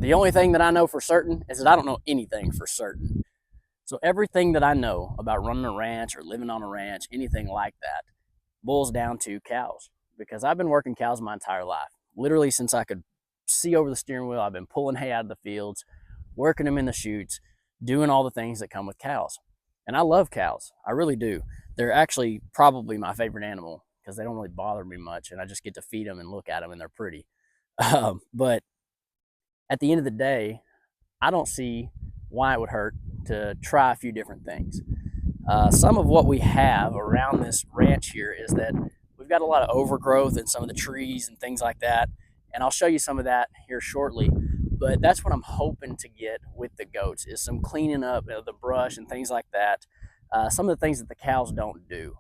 The only thing that I know for certain is that I don't know anything for certain. So everything that I know about running a ranch or living on a ranch, anything like that, boils down to cows. Because I've been working cows my entire life. Literally since I could see over the steering wheel, I've been pulling hay out of the fields, working them in the chutes, doing all the things that come with cows. And I love cows. I really do. They're actually probably my favorite animal because they don't really bother me much, and I just get to feed them and look at them, and they're pretty. But at the end of the day, I don't see why it would hurt to try a few different things. Some of what we have around this ranch here is that we've got a lot of overgrowth in some of the trees and things like that. And I'll show you some of that here shortly. But that's what I'm hoping to get with the goats is some cleaning up of the brush and things like that. Some of the things that the cows don't do.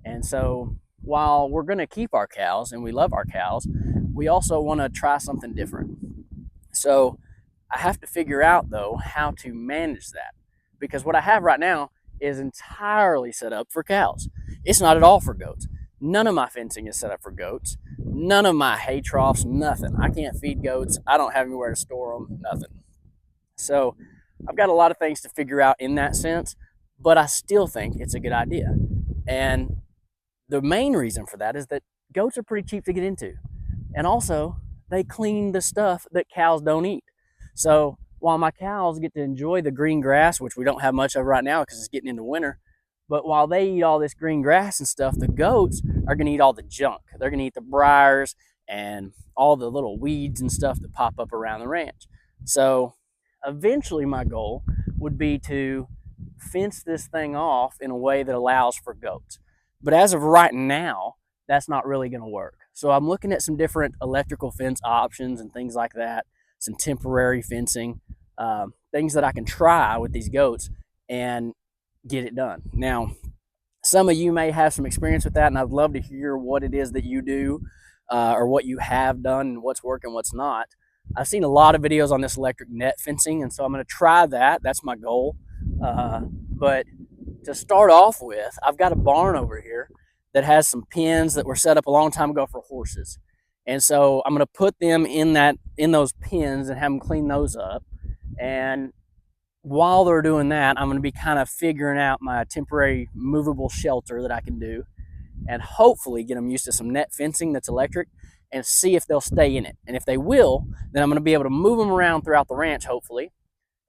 And so while we're going to keep our cows and we love our cows, we also want to try something different. So I have to figure out though how to manage that because what I have right now is entirely set up for cows. It's not at all for goats. None of my fencing is set up for goats. None of my hay troughs, nothing. I can't feed goats. I don't have anywhere to store them, nothing. So I've got a lot of things to figure out in that sense, but I still think it's a good idea. And the main reason for that is that goats are pretty cheap to get into. And also, they clean the stuff that cows don't eat. So while my cows get to enjoy the green grass, which we don't have much of right now because it's getting into winter, but while they eat all this green grass and stuff, the goats are going to eat all the junk. They're going to eat the briars and all the little weeds and stuff that pop up around the ranch. So eventually, my goal would be to fence this thing off in a way that allows for goats. But as of right now, that's not really going to work. So I'm looking at some different electrical fence options and things like that, some temporary fencing, things that I can try with these goats and get it done. Now, some of you may have some experience with that, and I'd love to hear what it is that you do or what you have done and what's working, what's not. I've seen a lot of videos on this electric net fencing, and so I'm going to try that. That's my goal. But to start off with, I've got a barn over here that has some pens that were set up a long time ago for horses. And so I'm going to put them in those pens and have them clean those up. And while they're doing that, I'm going to be kind of figuring out my temporary movable shelter that I can do and hopefully get them used to some net fencing that's electric and see if they'll stay in it. And if they will, then I'm going to be able to move them around throughout the ranch, hopefully,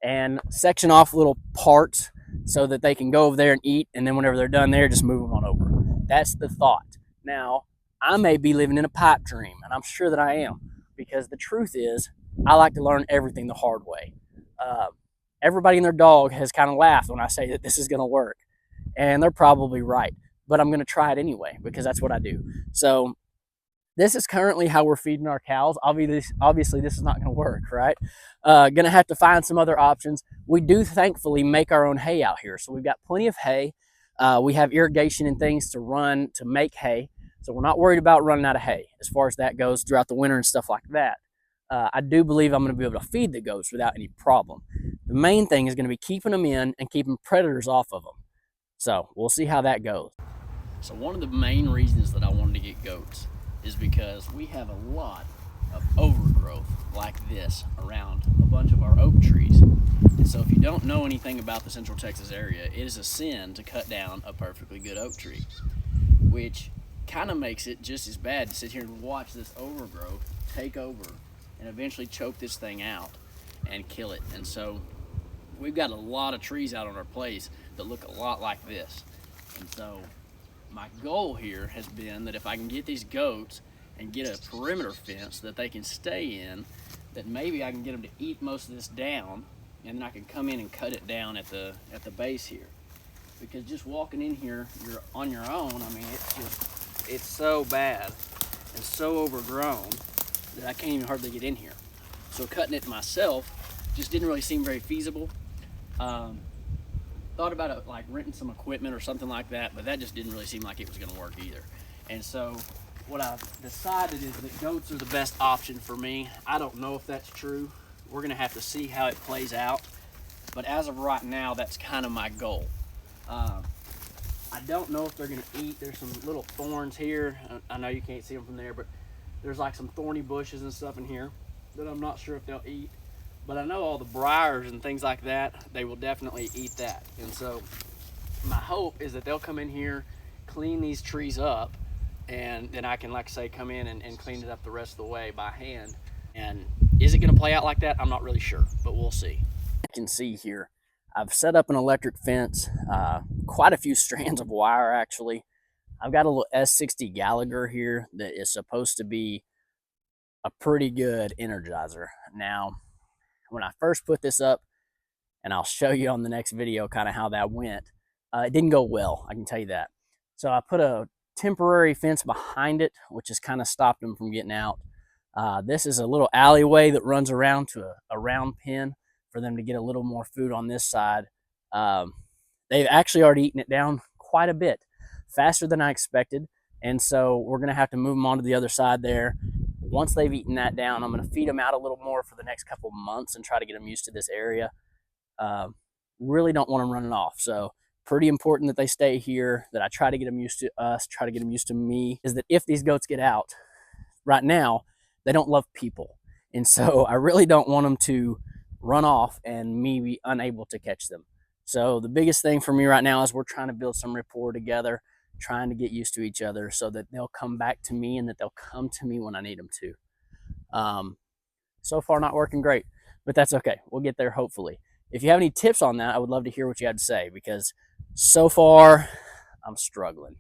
and section off little parts so that they can go over there and eat. And then whenever they're done there, just move them on over. That's the thought. Now, I may be living in a pipe dream, and I'm sure that I am, because the truth is, I like to learn everything the hard way. Everybody and their dog has kind of laughed when I say that this is going to work, and they're probably right. But I'm going to try it anyway because that's what I do. So this is currently how we're feeding our cows. Obviously this is not going to work, right? Going to have to find some other options. We do thankfully make our own hay out here, so we've got plenty of hay. We have irrigation and things to run to make hay, so we're not worried about running out of hay as far as that goes throughout the winter and stuff like that. I do believe I'm going to be able to feed the goats without any problem. The main thing is going to be keeping them in and keeping predators off of them. So we'll see how that goes. So one of the main reasons that I wanted to get goats is because we have a lot of overgrowth like this around a bunch of our oak trees. And so if you don't know anything about the Central Texas area, it is a sin to cut down a perfectly good oak tree, which kind of makes it just as bad to sit here and watch this overgrowth take over and eventually choke this thing out and kill it. And so we've got a lot of trees out on our place that look a lot like this. And so my goal here has been that if I can get these goats and get a perimeter fence that they can stay in, that maybe I can get them to eat most of this down, and then I can come in and cut it down at the base here. Because just walking in here, you're on your own. I mean, it's so bad and so overgrown that I can't even hardly get in here. So cutting it myself just didn't really seem very feasible. Thought about it like renting some equipment or something like that, but that just didn't really seem like it was going to work either. And so what I've decided is that goats are the best option for me. I don't know if that's true. We're going to have to see how it plays out. But as of right now, that's kind of my goal. I don't know if they're going to eat. There's some little thorns here. I know you can't see them from there, but there's like some thorny bushes and stuff in here that I'm not sure if they'll eat. But I know all the briars and things like that, they will definitely eat that. And so my hope is that they'll come in here, clean these trees up, and then I can, like I say, come in and clean it up the rest of the way by hand. And is it going to play out like that? I'm not really sure, but we'll see. You can see here, I've set up an electric fence, quite a few strands of wire actually. I've got a little S60 Gallagher here that is supposed to be a pretty good energizer. Now, when I first put this up, and I'll show you on the next video kind of how that went, it didn't go well, I can tell you that. So I put a temporary fence behind it, which has kind of stopped them from getting out. This is a little alleyway that runs around to a round pen for them to get a little more food on this side. They've actually already eaten it down quite a bit, faster than I expected. And so we're going to have to move them onto the other side there. Once they've eaten that down, I'm going to feed them out a little more for the next couple months and try to get them used to this area. Really don't want them running off. So pretty important that they stay here, that I try to get them used to us, try to get them used to me, is that if these goats get out, right now, they don't love people. And so I really don't want them to run off and me be unable to catch them. So the biggest thing for me right now is we're trying to build some rapport together, trying to get used to each other so that they'll come back to me and that they'll come to me when I need them to. So far not working great, but that's okay. We'll get there hopefully. If you have any tips on that, I would love to hear what you had to say, because so far I'm struggling.